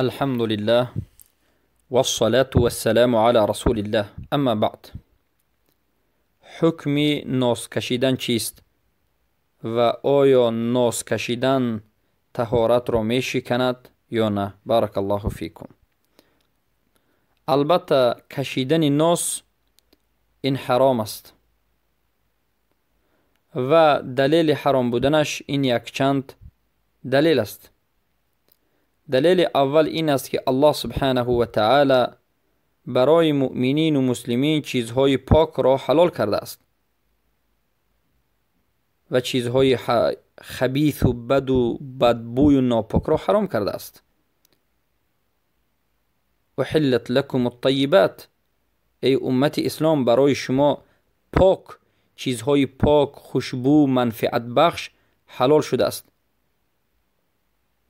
الحمد لله والصلاة والسلام على رسول الله. اما بعد، حکم ناز کشیدن چیست و آیا ناز کشیدن طهارت را می شکند یا نه؟ بارک الله فیکم. البته کشیدن ناز این حرام است و دلیل حرام بودنش این یک چند دلیل است. دلیل اول این است که الله سبحانه و تعالی برای مؤمنین و مسلمین چیزهای پاک را حلال کرده است و چیزهای خبیث و بد و بدبوی و ناپاک را حرام کرده است. و حلت لکم الطیبات، ای امت اسلام، برای شما پاک، چیزهای پاک، خوشبو، منفعت بخش حلال شده است.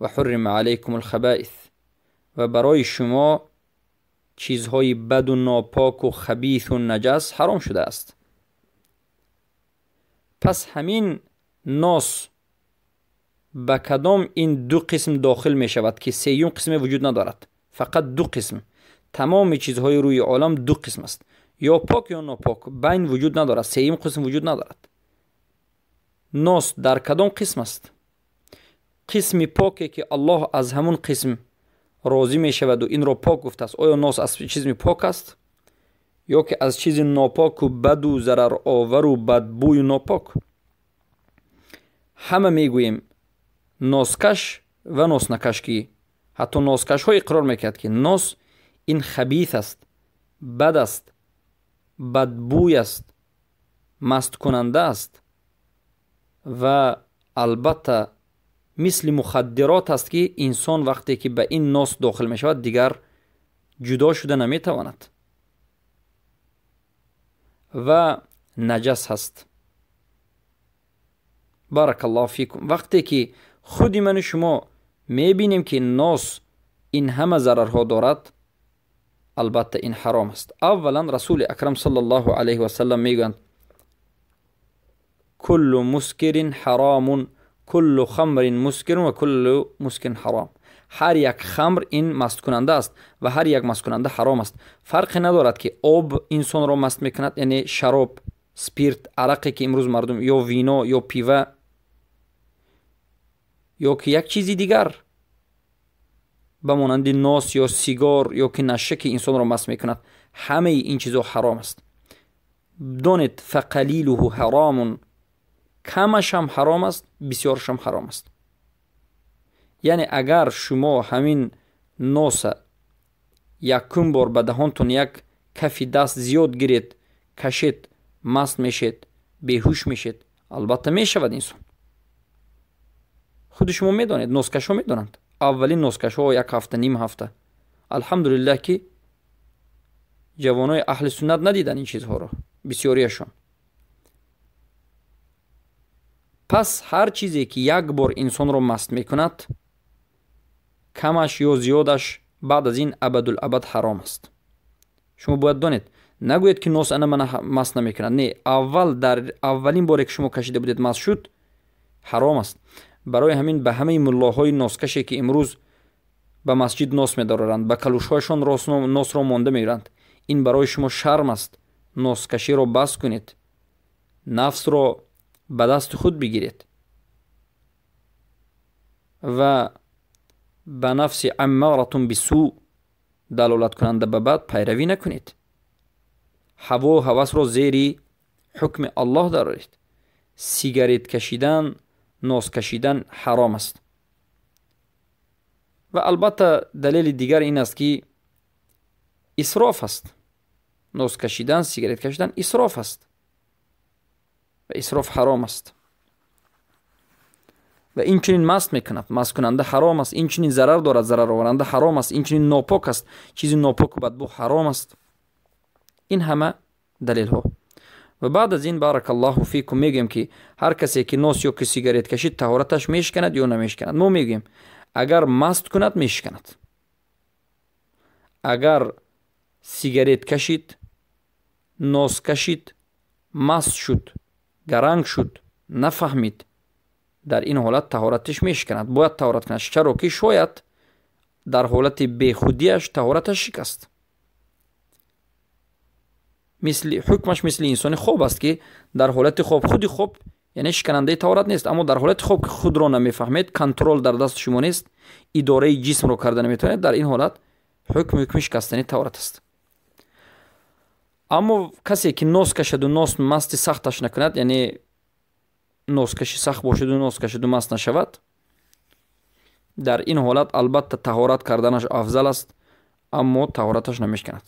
و حرم علیکم الخبائث، و برای شما چیزهای بد و ناپاک و خبیث و نجس حرام شده است. پس همین ناس به کدام این دو قسم داخل می شود که سیوم قسم وجود ندارد؟ فقط دو قسم. تمام چیزهای روی عالم دو قسم است، یا پاک یا ناپاک، بین وجود ندارد، سیوم قسم وجود ندارد. ناس در کدام قسم است؟ قسم پاکی که الله از همون قسم راضی می شود و این را پاک گفته است. آیا ناس از چیز پاک است یا که از چیز ناپاک و بد و ضرر آور و بدبوی و ناپاک؟ همه می گوییم ناسکش و ناسنکش، که حتی ناسکش ها اقرار میکرد که ناس این خبیث است، بد است، بدبوی است، مست کننده است و البته مثل مخدرات است که انسان وقتی که به این ناس داخل می شود دیگر جدا شده نمی تواند. و نجس هست. بارک الله فیکم. وقتی که خودی من و شما می بینیم که ناس این همه ضررها دارد، البته این حرام است. اولا رسول اکرم صلی الله علیه و سلم می گویند کل مسکر حرام، کل خمر مسکر و کل مسکر حرام. هر یک خمر این مست کننده است و هر یک مست کننده حرام است. فرق ندارد که آب انسان را مست میکند، یعنی شراب، سپیرت، عرقی که امروز مردم، یا وینا یا پیوه، یا که یک چیزی دیگر به مانند ناس یا سیگار یا که نشه که انسان را مست میکند. همه این چیزها حرام است. دانید فقلیله حرام، کمش هم حرام است، بسیارش هم حرام است. یعنی اگر شما همین ناس یکم بار به دهانتون یک کفی دست زیاد گیرید، کشید، مست میشید، بیهوش میشید، البته میشود انسان. خود شما میدانید، ناسکش ها میدانند. اولین ناسکش ها یک هفته، نیم هفته، الحمدلله که جوانای اهل سنت ندیدن این چیزها را، بسیاریشان. پس هر چیزی که یک بار انسان رو مست میکند، کمش یا زیادش بعد از این ابدالابد حرام است. شما باید دانید، نگوید که ناس انا من مست نمیکند. نه، در اولین باری که شما کشیده بودید مست شد، حرام است. برای همین به همه ملاهای ناسکشی که امروز به مسجد ناس میدارند، به کلوشهایشان ناس را مانده میگیرند، این برای شما شرم است. ناسکشی را بس کنید، نفس را به دست خود بگیرید و به نفس امارتون بسو، دلالت کننده به بد، پیروی نکنید. هوا و هوس را زیر حکم الله دارید. سیگارت کشیدن، ناس کشیدن حرام است. و البته دلیل دیگر این است که اسراف است. ناس کشیدن، سیگارت کشیدن اسراف است و اسراف حرام است. و این چنین مست میکند، مست کننده حرام است. این چنین ضرر دارد، ضرر آورنده حرام است. این چنین ناپاک است، چیزی ناپاک و بدبو حرام است. این همه دلیل ها. و بعد از این بارک الله فیکم میگیم که هر کسی که ناس یا که سیگارت کشید طهارتش میشکند یا نمیشکند؟ ما میگیم اگر مست کند میشکند. اگر سیگارت کشید، ناس کشید، مست شد، گرنگ شد، نفهمید، در این حالت طهارتش میشکند، باید طهارت کند. چرا که شاید در حالت بیخودیش طهارتش شکست. حکمش مثل انسان خواب است که در حالت خواب خودی خواب یعنی شکننده طهارت نیست، اما در حالت خواب که خود را نمیفهمید، کنترل در دست شما نیست، اداره جسم رو کرده نمیتونید، در این حالت حکم شکستنی طهارت است. اما کسی که نوز کشد و نوز مست سختش نکند، یعنی نوز کشی سخت باشد و نوز کشد و مست نشود، در این حالت البته طهارت کردنش افضل است، اما طهارتش نمیشکند.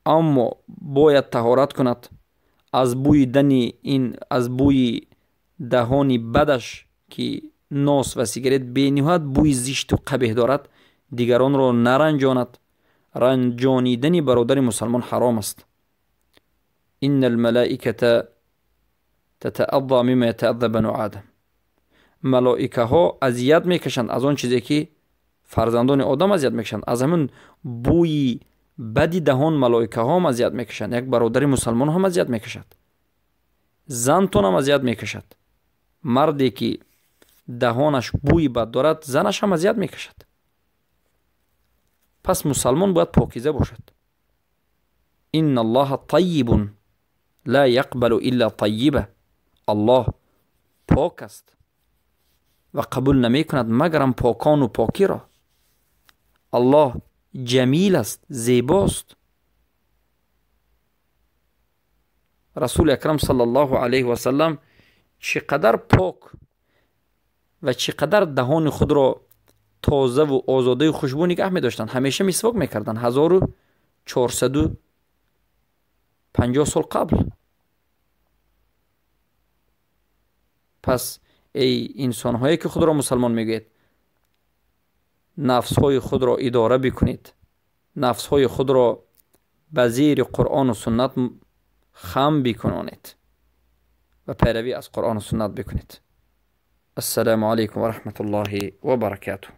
اما باید طهارت کند از بوی از بوی دهانی بدش که نوز و سیگارت بینهایت بوی زشت و قبیح دارد دیگران را نرنجاند. رنجانیدن برادر مسلمان حرام است. ان الملائکه تتأذى مما يتأذى بنو آدم. ملائکه ها اذیت میکشند از آن چیزی که فرزندان آدم اذیت میکشند. از همین بوی بدی دهان ملائکه ها هم اذیت میکشند. یک برادر مسلمان هم اذیت میکشد. زنتون هم اذیت میکشد. مردی که دهانش بوی بد دارد زنش هم اذیت میکشد. پس مسلمان باید پاکیزه باشد. ان الله طیب لا یقبل الا طیبه. الله پاک است و قبول نمی کند مگرم پاکان و پاکی را. الله جمیل است، زیباست. رسول اکرم صلی الله علیه و سلم چقدر پاک و چقدر دهان خود را تازه و آزاده و خوشبو نگه می داشتن. همیشه مسواک می کردن. 1450 سال قبل. پس ای انسان هایی که خود را مسلمان میگید، نفس های خود را اداره بکنید، نفس های خود را به زیر قرآن و سنت خم بکنید و پیروی از قرآن و سنت بکنید. السلام علیکم و رحمت الله و برکاته.